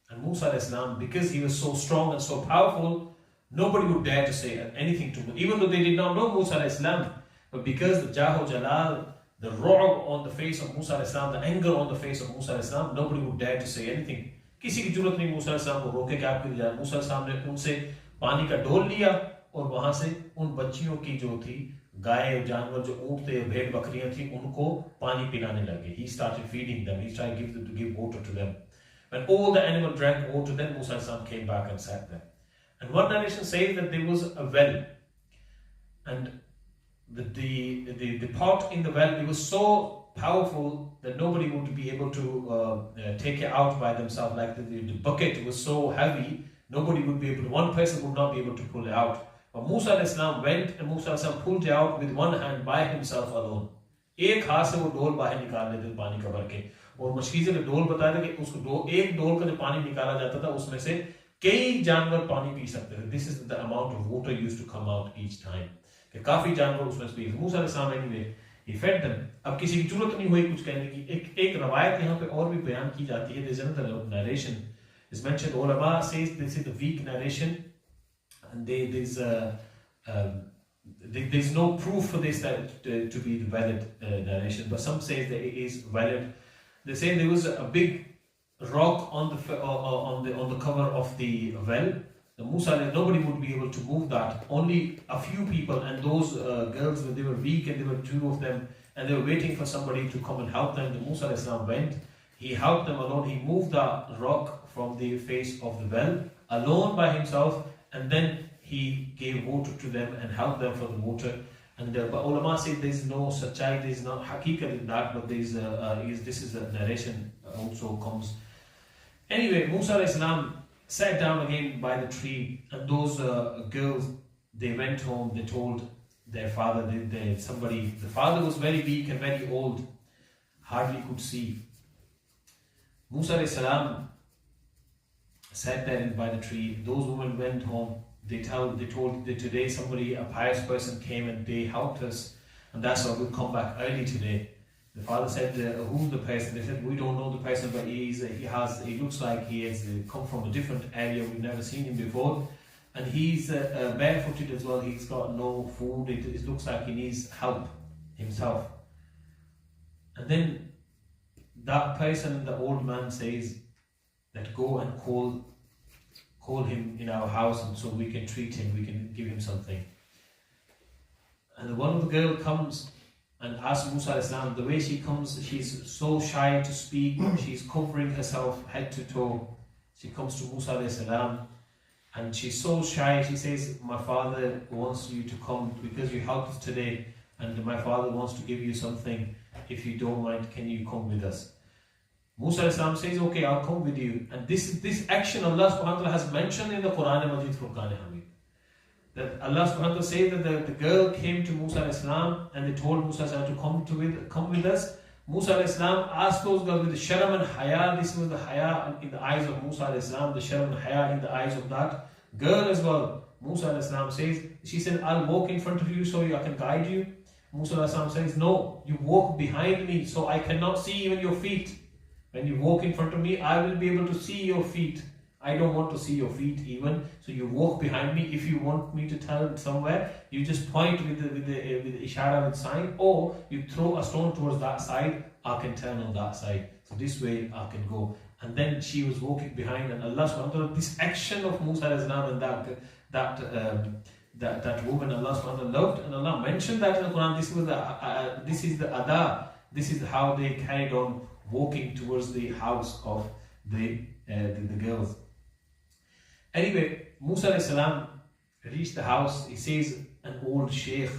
And Musa al-Islam, because he was so strong and so powerful, nobody would dare to say anything to him, even though they did not know Musa al-Islam. But because the Jaho Jalal, the ru'b on the face of Musa al-Islam, the anger on the face of Musa al-Islam, nobody would dare to say anything. किसी की जरूरत नहीं मूसा अलैहिस्सलाम को रोके कि आप क्यों जाए. मूसा अलैहिस्सलाम ने उनसे पानी का डोल लिया और वहां से उन बच्चियों की जो थी गाय जानवर जो ऊंट थे भेड़ बकरियां थी उनको पानी पिलाने लगे. He started feeding them. He tried to give water to them. When all the animal drank water, then Musa al-Islam came back and sat there. And one narration says that there was a well, and the pot in the well, it was so powerful that nobody would be able to take it out by themselves. Like the bucket was so heavy, nobody would be able to, one person would not be able to pull it out. But Musa al-Islam went, and Musa al-Islam pulled it out with one hand by himself alone. एक हाथ से वो डोल बाहर निकाल लेते पानी का भर के, और मछली से डोल बताया था कि उसको एक डोल का जो पानी निकाला जाता था उसमें से कई जानवर पानी पी सकते थे. This is the amount of water used to come out each time. कि काफी जानवर उसमें से P. Musa al-Islam anyway, he fed them. अब किसी की जरूरत नहीं हुई कुछ कहने की. एक रवायत यहाँ पे और भी बयान की जाती है. There's another narration is mentioned. Ulama says this is the weak narration, and there's no proof for this that to be the valid narration, but some say that it is valid. They say there was a big rock on the cover of the well. The Musa, nobody would be able to move that. Only a few people, and those girls, they were weak, and there were two of them, and they were waiting for somebody to come and help them. The Musa al-Islam went. He helped them alone. He moved the rock from the face of the well alone by himself, and then he gave water to them and helped them for the water. And but ulama say there is no sachai, there is no haqiqat in that, but this is a narration also comes. Anyway, Musa al-Islam sat down again by the tree, and those girls, they went home. They told their father, the father was very weak and very old, hardly could see. Musa al-Islam sat there by the tree. Those women went home. They told that today a pious person came and they helped us, and that's why we'll come back early today. The father said, who's the person? They said, we don't know the person, but he looks like he has come from a different area. We've never seen him before, and he's barefooted as well. He's got no food. It looks like he needs help himself. And then that person, the old man, says that go and call him in our house, and so we can treat him, we can give him something. And one of the girl comes and asks Musa al-Islam. The way she comes, she's so shy to speak. She's covering herself head to toe. She comes to Musa al-Islam, and she's so shy. She says, my father wants you to come because you helped us today, and my father wants to give you something. If you don't mind, can you come with us? Musa al-Islam says, okay, I'll come with you. And this action Allah subhanahu wa ta'ala has mentioned in the Quran Majid Furqan Hamid. That Allah subhanahu wa ta'ala says that the girl came to Musa al-Islam, and they told Musa al-Islam to come with us. Musa al-Islam asked those girls with the sharam and haya. This was the haya in the eyes of Musa al-Islam, the sharam and haya in the eyes of that girl as well. Musa al-Islam says, she said, I'll walk in front of you so I can guide you. Musa al-Islam says, no, you walk behind me so I cannot see even your feet. When you walk in front of me, I will be able to see your feet. I don't want to see your feet even. So you walk behind me. If you want me to turn somewhere, you just point with the ishara, with sign, or you throw a stone towards that side. I can turn on that side. So this way I can go. And then she was walking behind, and Allah subhanahu wa ta'ala, this action of Musa alayhi salam and that woman Allah subhanahu wa ta'ala loved, and Allah mentioned that in the Quran. This is the ada. This is how they carried on walking towards the house of the girls. Anyway, Musa alayhi salam reached the house. He says an old sheikh,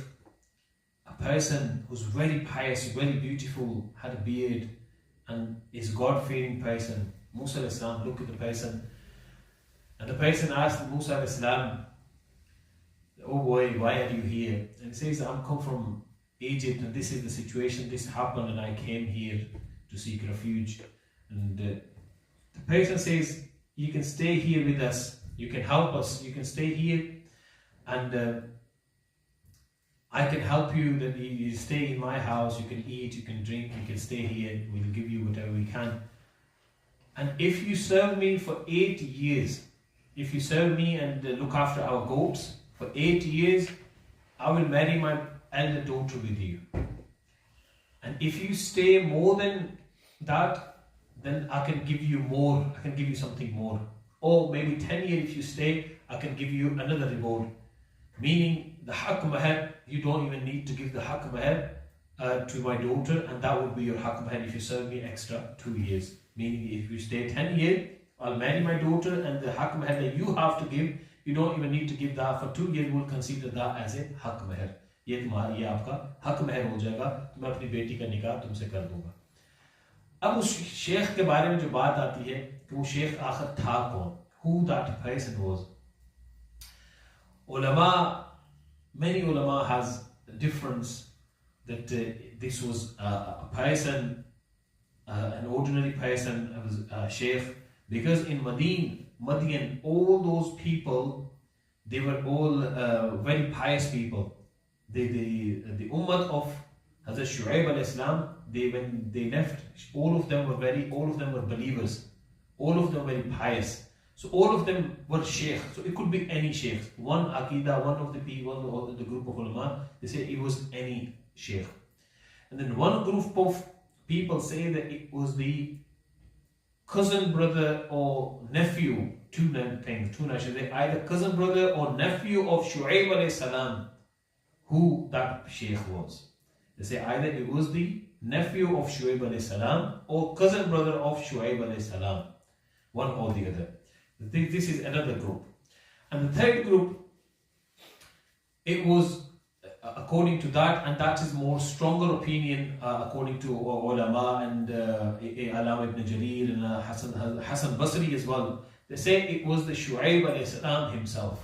a person who's very pious, very beautiful, had a beard, and is God-fearing person. Musa alayhi salam looked at the person, and the person asked Musa alayhi salam, "Oh boy, why are you here?" And he says, "I'm come from Egypt, and this is the situation. This happened, and I came here to seek refuge." And the person says, "You can stay here with us. You can help us. You can stay here, and I can help you. That you stay in my house. You can eat. You can drink. You can stay here. We'll give you whatever we can. And if you serve me for 8 years, if you serve me and look after our goats for 8 years, I will marry my elder daughter with you. And if you stay more than that, then I can give you more. I can give you something more. Or maybe 10 years if you stay, I can give you another reward." Meaning the haq mahar, you don't even need to give the haq mahar to my daughter, and that would be your haq mahar if you serve me extra 2 years. Meaning if you stay 10 years, I'll marry my daughter, and the haq mahar that you have to give, you don't even need to give that. For 2 years, we'll consider that as a haq mahar. ये आपका हक महर हो जाएगा, तो मैं अपनी बेटी का निकाह तुमसे कर दूंगा। अब उस शेख के बारे में जो बात आती है कि वो शेख आखिर था कौन, who that person was. Ulama, many ulama has a difference that this was a person, an ordinary person, a sheikh, because in Madian, all those people, they were all very pious people. The ummah of Hazrat Shu'aib al-Islam, when they left, all of them were believers, all of them very pious. So all of them were sheikh. So it could be any sheikh. One aqidah, one of the people, the group of ulama, they say it was any sheikh. And then one group of people say that it was the cousin, brother or nephew, two nations, either cousin, brother or nephew of Shu'aib alayhi salam, who that sheikh was. They say either it was the nephew of Shu'aib alayhi salam or cousin brother of Shu'aib alayhi salam, one or the other. This is another group. And the third group, it was according to that, and that is more stronger opinion according to ulama and Alam ibn Jarir and Hassan Basri as well. They say it was the Shu'aib alayhi salam himself.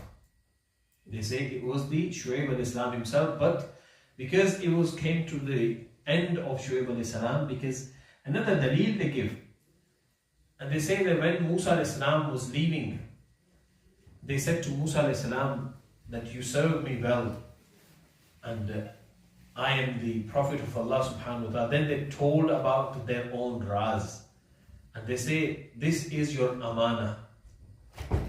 They say it was the Shu'aib alayhi salam himself, but because it came to the end of Shu'aib alayhi salam, because another dalil they give, and they say that when Musa alayhi salam was leaving, they said to Musa alayhi salam that you serve me well, and I am the Prophet of Allah subhanahu wa ta'ala. Then they told about their own raz, and they say, this is your amana.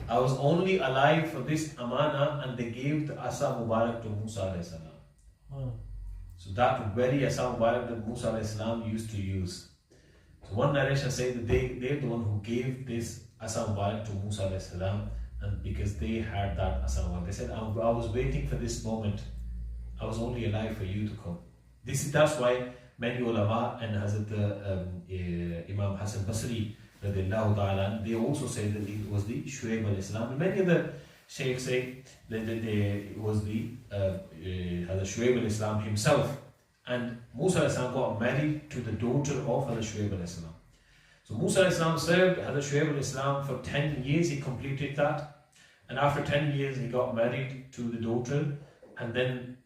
I was only alive for this amana, and they gave the Asa Mubarak to Musa alayhi salam. So that very Asa Mubarak that Musa alayhi salam used to use. So one narration says that they're the one who gave this Asa Mubarak to Musa alayhi salam, and because they had that Asa Mubarak, they said, I was waiting for this moment. I was only alive for you to come. That's why many ulama and Hazrat Imam Hassan Basri, they also say that it was the Shu'aib al-Islam. And many other sheikhs say that it was the Hazrat Shu'aib al-Islam himself. And Musa al-Islam got married to the daughter of Hazrat Shu'aib al-Islam. So Musa al-Islam served Hazrat Shu'aib al-Islam for 10 years, he completed that. And after 10 years, he got married to the daughter. And then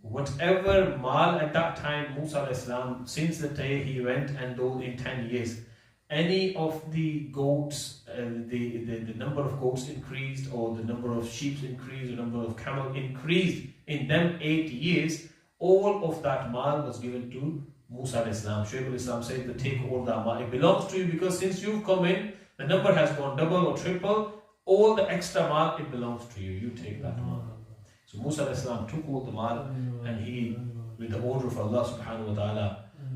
whatever mal at that time, Musa al-Islam, since the day he went, and though in 10 years, any of the goats, the number of goats increased, or the number of sheep increased, the number of camel increased in them 8 years, all of that mal was given to Musa al-Islam. Shaykh al-Islam said that take all that mal, it belongs to you, because since you've come in, The number has gone double or triple. All the extra mal, it belongs to you. You take that mal. So Musa alayhi salam took all the mal, and he, with the order of Allah subhanahu wa ta'ala,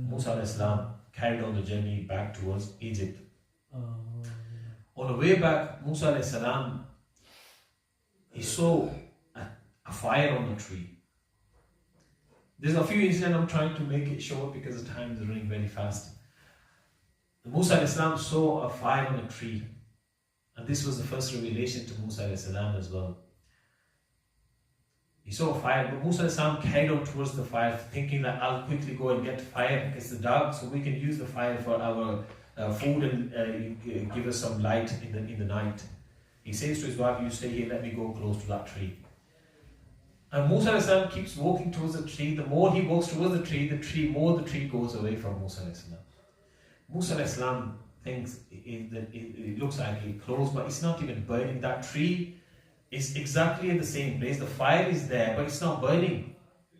Musa alayhi salam carried on the journey back towards Egypt. On the way back, Musa alayhi salam, he saw a fire on the tree. There's a few incidents, I'm trying to make it short because the time is running very fast. Musa alayhi salam saw a fire on a tree. And this was the first revelation to Musa alayhi salam as well. He saw a fire, but Musa alayhi salam carried on towards the fire, thinking that I'll quickly go and get fire because it's dark, so we can use the fire for our food and give us some light in the night. He says to his wife, you stay here, let me go close to that tree. And Musa alayhi salam keeps walking towards the tree. The more he walks towards the tree, more the tree goes away from Musa alayhi salam. Musa alayhi salam thinks it looks like it's close, but it's not even burning. That tree is exactly in the same place. The fire is there, but it's not burning.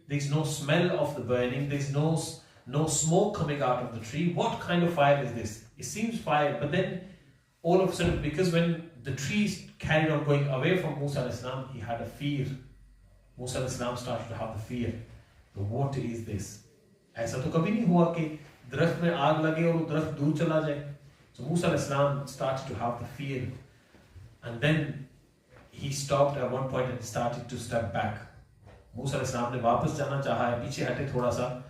There's no smell of the burning. There's no smoke coming out of the tree. What kind of fire is this? It seems fire, but then all of a sudden, because when the trees carried on going away from Musa alayhi salam, he had a fear. Musa alayhi salam started to have the fear. What is this? ऐसा तो कभी नहीं हुआ कि दरख्त में आग लगे और वो दरख्त दूर चला जाए. So Musa alayhi salam started to have the fear, and then he stopped at one point and started to step back. Musa alayhi salam ने वापस जाना चाहा है, पीछे हटे थोड़ा सा.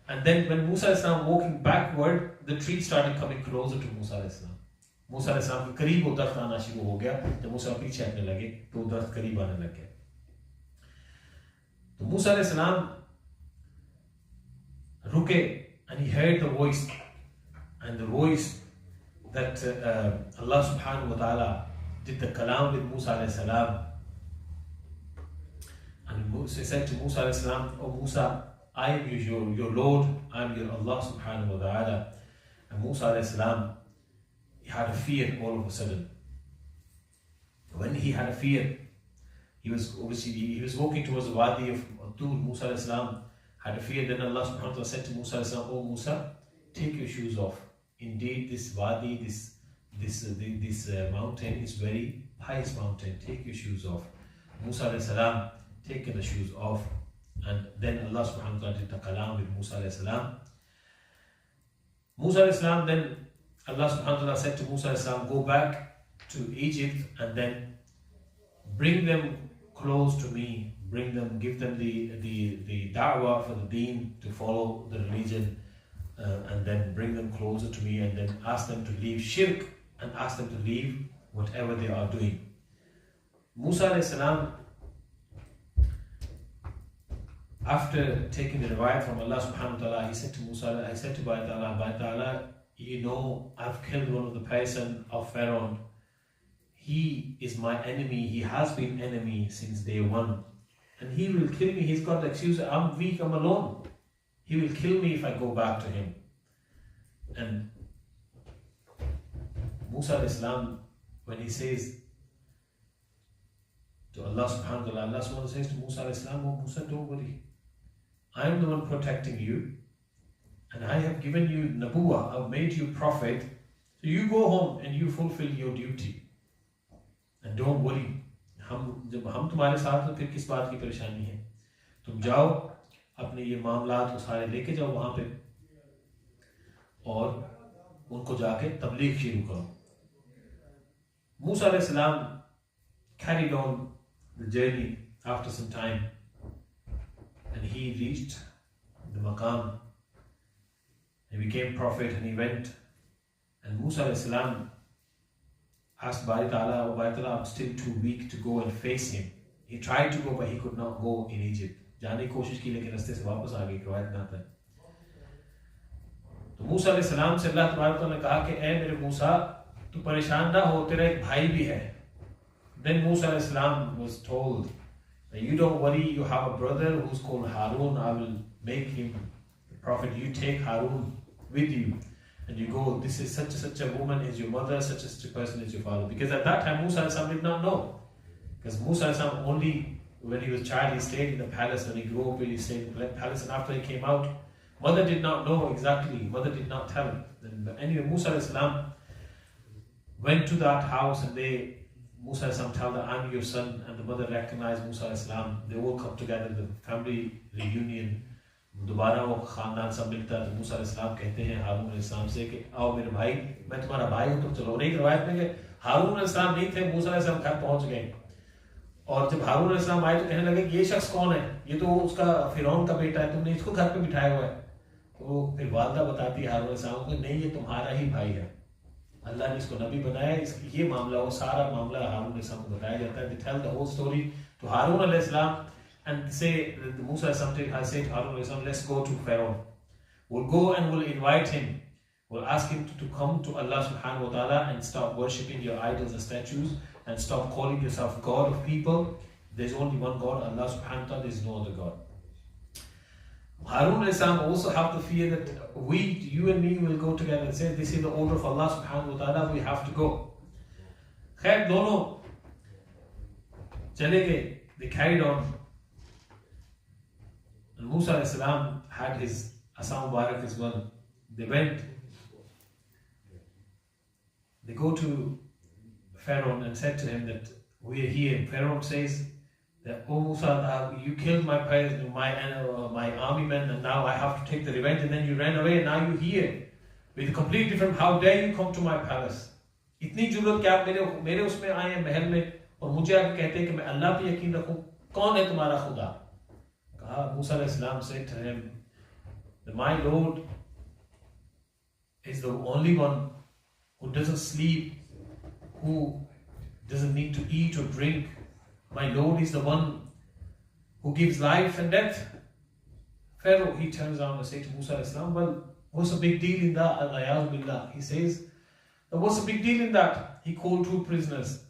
And then when Musa alayhi salam walking backward, the tree started coming closer to Musa alayhi salam. Musa alayhi salam के करीब वो दरख्त आना शुरू हो गया. जब मूसा पीछे हटने लगे तो वो दरख्त करीब आने लग गया. तो मूसा alayhi salam रुके, and he heard the voice, and the voice that Allah subhanahu wa ta'ala did the kalam with Musa alayhi salam. And Musa said to Musa alayhi salam, "Oh Musa, I am your Lord, I am your Allah subhanahu wa ta'ala." And Musa alayhi salam, he had a fear all of a sudden. When he had a fear, he was walking towards the wadi of Tur. Musa alayhi salam had a fear. Then Allah subhanahu wa ta'ala said to Musa alayhi salam, "Oh Musa, take your shoes off. Indeed, this wadi, this mountain is very pious mountain. Take your shoes off." Musa alayhi salam taken the shoes off, and then Allah subhanahu wa ta'ala did the kalam with Musa alayhi salam. Musa alayhi salam, then Allah subhanahu wa ta'ala said to Musa alayhi salam, "Go back to Egypt and then bring them close to me. Bring them, give them the da'wah for the deen to follow the religion, and then bring them closer to me, and then ask them to leave shirk and ask them to leave whatever they are doing." Musa alayhi salam, after taking the riwayat from Allah subhanahu wa ta'ala, he said to Musa, I said to Bai Ta'ala, you know, I've killed one of the person of Pharaoh. He is my enemy. He has been enemy since day one. And he will kill me. He's got the excuse, I'm weak, I'm alone. He will kill me if I go back to him. And Musa alayhi salam, when he says to Allah subhanahu wa ta'ala, Allah subhanahu wa ta'ala says to Musa alayhi salam, "Oh Musa, don't worry. I am the one protecting you, and I have given you nabuwa, I've made you prophet, so you go home and you fulfill your duty. And don't worry, जब हम तुम्हारे साथ तो फिर किस बात की परेशानी है? तुम जाओ, अपने ये मामलात को सारे लेके जाओ वहाँ पे, और उनको जाके तबलीग शुरू करो." Musa alayhi salam carried on the journey after some time, and he reached the maqam. He became prophet and he went, and Musa alayhi salam asked Bari Ta'ala, "Oh Bari Ta'ala, I'm still too weak to go and face him." He tried to go, but he could not go in Egypt. जाने की कोशिश की लेकिन रास्ते से वापस आ गई, रिवायत में आता है. तो मूसा अलैहि सलाम से अल्लाह तबारक व तआला ने कहा कि ए मेरे मूसा, तू परेशान ना हो, तेरा एक भाई भी है. Then Musa alayhi salam was told, "You don't worry, you have a brother who's called Harun. I will make him the prophet. You take Harun with you, and you go. This is such a woman is your mother, such a person is your father." Because at that time Musa alayhi salam did not know. Because Musa alayhi salam only, when he was a child, he stayed in the palace. When he grew up, he stayed in the palace, and after he came out, mother did not know exactly. Mother did not tell him. But anyway, Musa alayhi salam went to that house and Musa as-salam told her, I'm your son, and the mother recognized Musa as-salam. They all come together, the family reunion. दोबारा वो खानदान सब मिलता है तो मूसा अलैहिस्सलाम कहते हैं हारून अलैहिस्सलाम से कि आओ मेरे भाई, मैं तुम्हारा भाई हूँ, तो चलो। और एक रवायत में कि हारून अलैहिस्सलाम नहीं थे, मूसा अलैहिस्सलाम घर पहुंच गए। और जब हारून अलैहिस्सलाम आए तो कहने लगे कि ये शख्स कौन है, ये तो उसका फिरौन का बेटा है, तुमने इसको घर पे बिठाया हुआ है। तो फिर वालदा बताती है हारून अलैहिस्सलाम को, नहीं ये तुम्हारा ही भाई है, अल्लाह ने इसको नबी बनाया। ये मामला, वो सारा मामला हारून अलैहिस्सलाम को बताया जाता है। They tell the whole story to Harun अलैहिस्सलाम and say, Musa has said to Harun अलैहिस्सलाम, let's go to Pharaoh. We'll go and we'll invite him. We'll ask him to come to Allah subhanahu wa ta'ala and stop worshipping your idols and statues and stop calling yourself God of people. There's only one God, Allah subhanahu wa ta'ala, there's no other God. Harun al-Islam also have the fear that you and me will go together and say, this is the order of Allah subhanahu wa ta'ala, we have to go. Khair, dono chale gaye, they carried on. And Musa al-Islam had his Asa Mubarak as well. They went, they go to Pharaoh and said to him that we are here. Pharaoh says that, oh Musa, you killed my army men and now I have to take the revenge, and then you ran away and now you're here with a completely different, how dare you come to my palace? इतनी जुर्रत कि आप मेरे उसमें आए हैं महल में और मुझे आके कहते हैं कि मैं अल्लाह पे यकीन रखूं, कौन है तुम्हारा खुदा? कहा मूसा अलैहिस्सलाम said to him that my Lord is the only one who doesn't sleep, who doesn't need to eat or drink. My Lord is the one who gives life and death. Pharaoh, he turns around and says to Musa al-Islam, well, what's the big deal in that? He says, what's the big deal in that? He called 2 prisoners.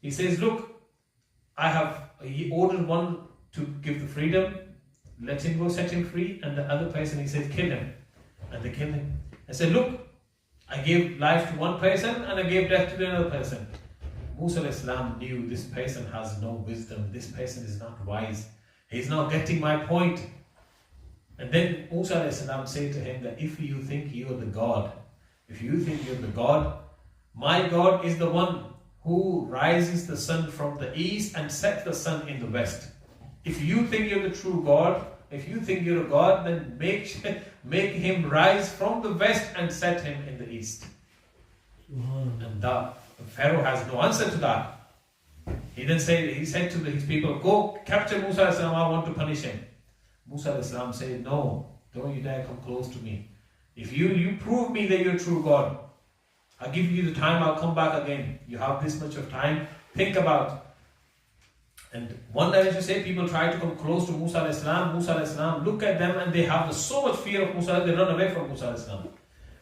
He says, look, he ordered one to give the freedom, let him go, set him free, and the other person, he says, kill him. And they killed him. I said, look, I gave life to one person and I gave death to another person. Musa al-Islam knew this person has no wisdom, this person is not wise, he's not getting my point. And then Musa al-Islam said to him that if you think you're the God, my God is the one who rises the sun from the east and sets the sun in the west. If you think you're the true God, if you think you're a God, then make him rise from the west and set him in the east. And Pharaoh has no answer to that. He said to his people, go capture Musa al-Islam, I want to punish him. Musa al-Islam said, no, don't you dare come close to me. If you prove me that you're a true God, I'll give you the time, I'll come back again. You have this much of time, think about. And one day, as you say, people try to come close to Musa al-Islam, look at them and they have so much fear of Musa, they run away from Musa al-Islam.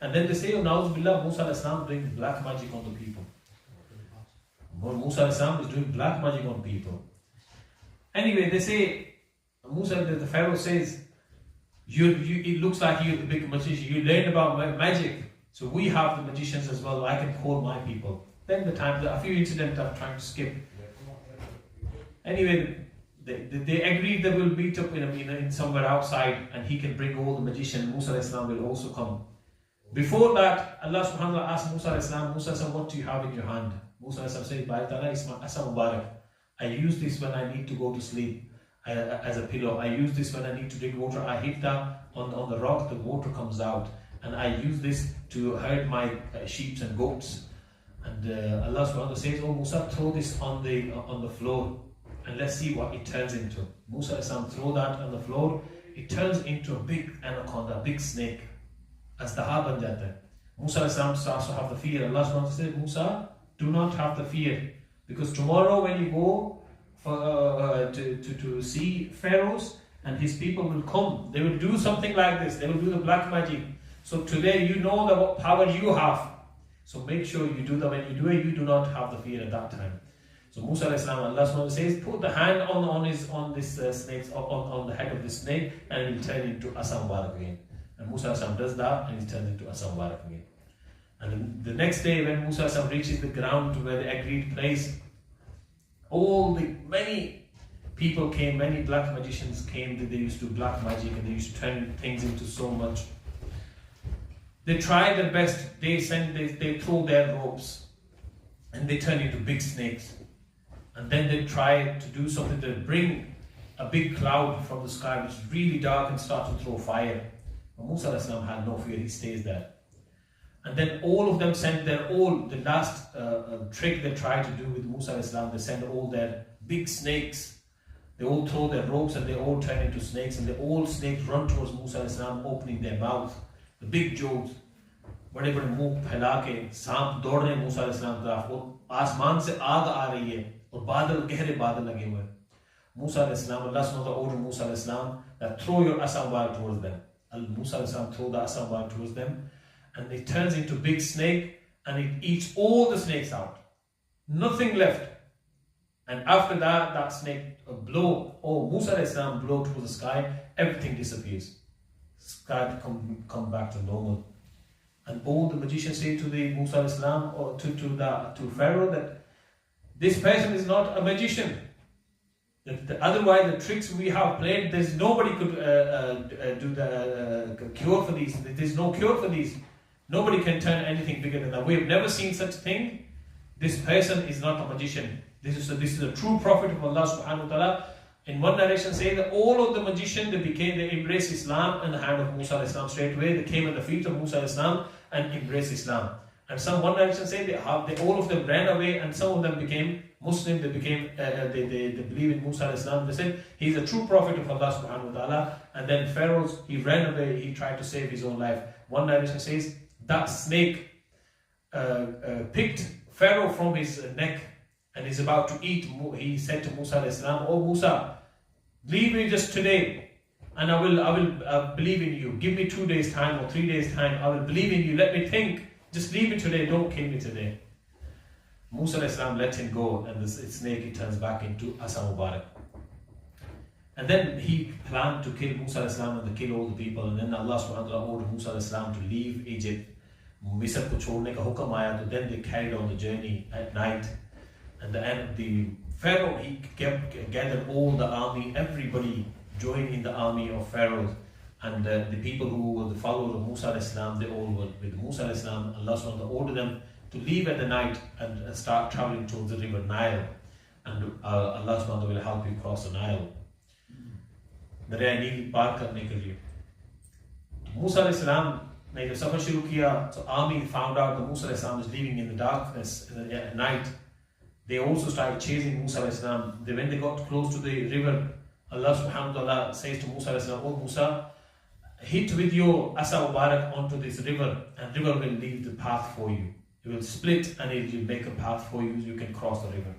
And then they say, oh, Na'uz Billah, Musa al-Islam doing black magic on the people. Musa al-Islam is doing black magic on people. Anyway, they say, the Pharaoh says, it looks like you're the big magician, you learned about magic, so we have the magicians as well, I can call my people. Then a few incidents I'm trying to skip. Anyway, they agreed that we'll meet up in somewhere outside and he can bring all the magicians. Musa al-Islam will also come. Before that, Allah subhanahu wa ta'ala asked Musa al-Islam, what do you have in your hand? Musa al-Islam said, by ta'ala is my Asa Mubarak. I use this when I need to go to sleep as a pillow. I use this when I need to drink water. I hit that on the rock, the water comes out. And I use this to herd my sheep and goats. And Allah subhanahu wa ta'ala says, oh Musa, throw this on the floor and let's see what it turns into. Musa al-Islam throw that on the floor, it turns into a big anaconda, a big snake. Astaha ban jata hai. Musa al-Islam starts to have the fear. Allah subhanahu wa ta'ala says, Musa, do not have the fear, because tomorrow when you go to see Pharaohs and his people will come, they will do something like this, they will do the black magic. So today you know what power you have, so make sure you do that. When you do it, you do not have the fear at that time. So Musa al-Islam, Allah subhanahu wa ta'ala says, put the hand on this snake, on the head of this snake, and it will turn into Asa Mubarak again. And Musa al-Islam does that and he turns into Asa Mubarak again. And then the next day when Musa al-Islam reaches the ground where the agreed place, many people came, many black magicians came, that they used to do black magic and they used to turn things into so much. They tried their best, they throw their ropes and they turn into big snakes. And then they try to do something to bring a big cloud from the sky which is really dark and start to throw fire. But Musa al-Islam had no fear, he stays there. And then all of them send the last trick they try to do with Musa al-Islam, they send all their big snakes. They all throw their ropes and they all turn into snakes, and all snakes run towards Musa al-Islam, opening their mouth. The big jaws. बड़े बड़े मुंह फैला के सांप दौड़ रहे हैं मूसा अलैहिस्सलाम की तरफ, और आसमान से आग आ रही है और बादल, गहरे बादल लगे हुए हैं. Musa अलैहिस्सलाम, Allah subhanahu wa ta'ala ordered Musa अलैहिस्सलाम that throw your asam towards them. Musa अलैहिस्सलाम throw the asam towards them, and it turns into a big snake and it eats all the snakes out. Nothing left. And after that, that snake Musa अलैहिस्सलाम blow towards the sky, everything disappears. Sky come back to normal. And all the magicians say to the Musa al-Islam or to Pharaoh that this person is not a magician. Otherwise, the tricks we have played, there's nobody could do the cure for these. There's no cure for these. Nobody can turn anything bigger than that. We have never seen such a thing. This person is not a magician. This is a true prophet of Allah subhanahu wa ta'ala. In one narration say that all of the magicians, they embraced Islam in the hand of Musa al-Islam straight away. They came at the feet of Musa al-Islam and embraced Islam. And one narration say all of them ran away, and some of them became Muslim. They believe in Musa al-Islam. They said he's a true prophet of Allah subhanahu wa ta'ala. And then Pharaoh, he ran away. He tried to save his own life. One narration says that snake picked Pharaoh from his neck and is about to eat. He said to Musa al-Islam, "Oh Musa, leave me just today, and I will believe in you. Give me 2 days time or 3 days time. I will believe in you. Let me think. Just leave me today. Don't kill me today." Musa al-Islam let him go, and the snake, it turns back into Asa Mubarak. And then he planned to kill Musa al-Islam and to kill all the people. And then Allah subhanahu wa ta'ala ordered Musa al-Islam to leave Egypt. Misr ko chhodne ka hukam aaya, so then they carried on the journey at night. And the Pharaoh, he gathered all the army, everybody joined in the army of Pharaoh. And the people who were the followers of Musa al-Islam, they all were with Musa al-Islam. Allah subhanahu wa ta'ala ordered them to leave at the night and start traveling towards the river Nile. And Allah subhanahu wa ta'ala will help you cross the Nile. दरिया नील पार करने के लिए मूसा अलैहिस्सलाम ने जब सफर शुरू किया, so army found out that Musa अलैहिस्सलाम was leaving in the darkness at night. They also started chasing Musa अलैहिस्सलाम. When they got close to the river, Allah subhanahu wa ta'ala says to Musa अलैहिस्सलाम, "Oh Musa, hit with your asa mubarak onto this river, and river will leave the path for you. It will split and it will make a path for you. You can cross the river."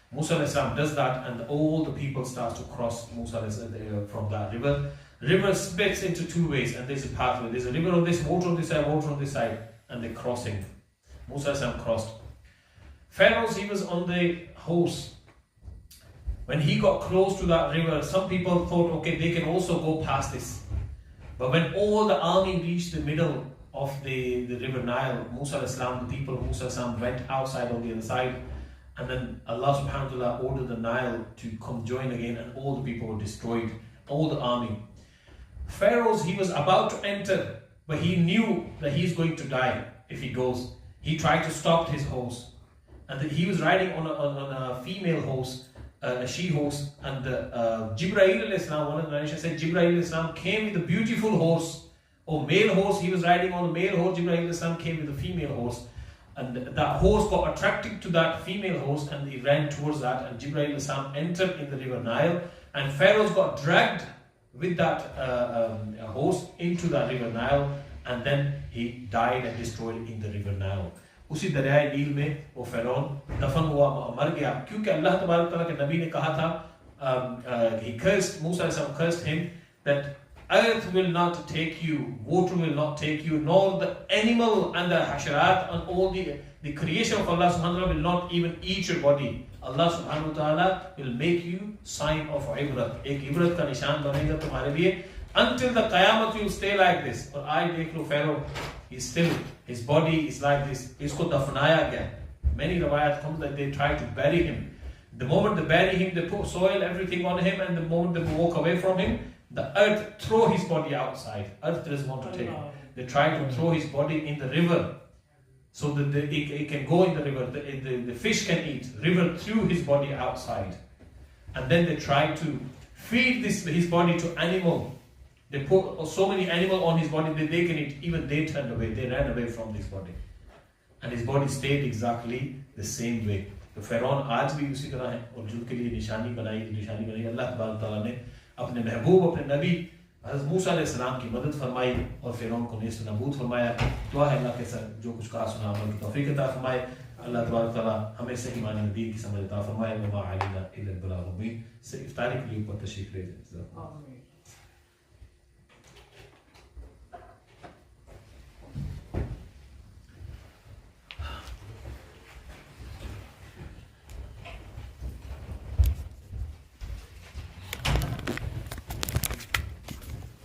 Musa al-Islam does that, and all the people start to cross Musa from that river. River splits into 2 ways, and there's a pathway. There's a river on this, water on this side, water on this side, and they're crossing. Musa al-Islam crossed. Pharaoh, he was on the horse. When he got close to that river, some people thought, okay, they can also go past this. But when all the army reached the middle of the river Nile, Musa al-Islam, the people of Musa al-Islam went outside on the other side. And then Allah subhanahu wa ta'ala ordered the Nile to come join again, and all the people were destroyed, all the army. Pharaoh, he was about to enter, but he knew that he's going to die if he goes. He tried to stop his horse. And he was riding on a female horse, a she-horse, and Jibreel al-Islam, one of the narrations said, Jibreel al-Islam came with a beautiful horse, or male horse. He was riding on a male horse. Jibreel al-Islam came with a female horse. And that horse got attracted to that female horse, and he ran towards that, and Jibreel al-Islam entered in the river Nile, and Pharaoh got dragged with that horse into that river Nile, and then he died and destroyed in the river Nile. उसी दरियाए नील में वो फ़िरौन दफन हुआ, मर गया, क्योंकि अल्लाह तबारक तआला के नबी ने कहा था, he cursed, Musa cursed him that earth will not take you, water will not take you, nor the animal and the hasharat and all the creation of Allah subhanahu wa ta'ala will not even eat your body. Allah subhanahu wa ta'ala will make you sign of ibrat. Ek ibrat ka nishan banega tumhare liye. Until the Qiyamah you will stay like this. Or I dekh lo Pharaoh, he's still, his body is like this. Isko dafnaya gaya. Many riwayat comes that they try to bury him. The moment they bury him, they put soil, everything on him, and the moment they walk away from him, the earth throw his body outside. Earth doesn't want to take him. They try to throw his body in the river. so that it can go in the river, the fish can eat, river threw his body outside. And then they tried to feed his body to animal. They put so many animal on his body that they can eat, even they turned away, they ran away from his body. And his body stayed exactly the same way. तो फ़िरौन आज भी उसी तरह है और जो के लिए निशानी बनाई अल्लाह तबारक तआला ने अपने महबूब अपने नबी हज़रत मूसा अलैहिस्सलाम की मदद फरमाई और फ़िरौन को नेस्त नाबूद फरमाया। दुआ है अल्लाह के साथ जो कुछ कहा सुना अमल की तौफीक अता फरमाए। अल्लाह तबारक तआला हमें सही मायने में दीन की समझ अता फरमाए। वमा अलैना इल्लल बलागुल मुबीन से इफ्तारी के लिए ऊपर तशरीफ ले जाए।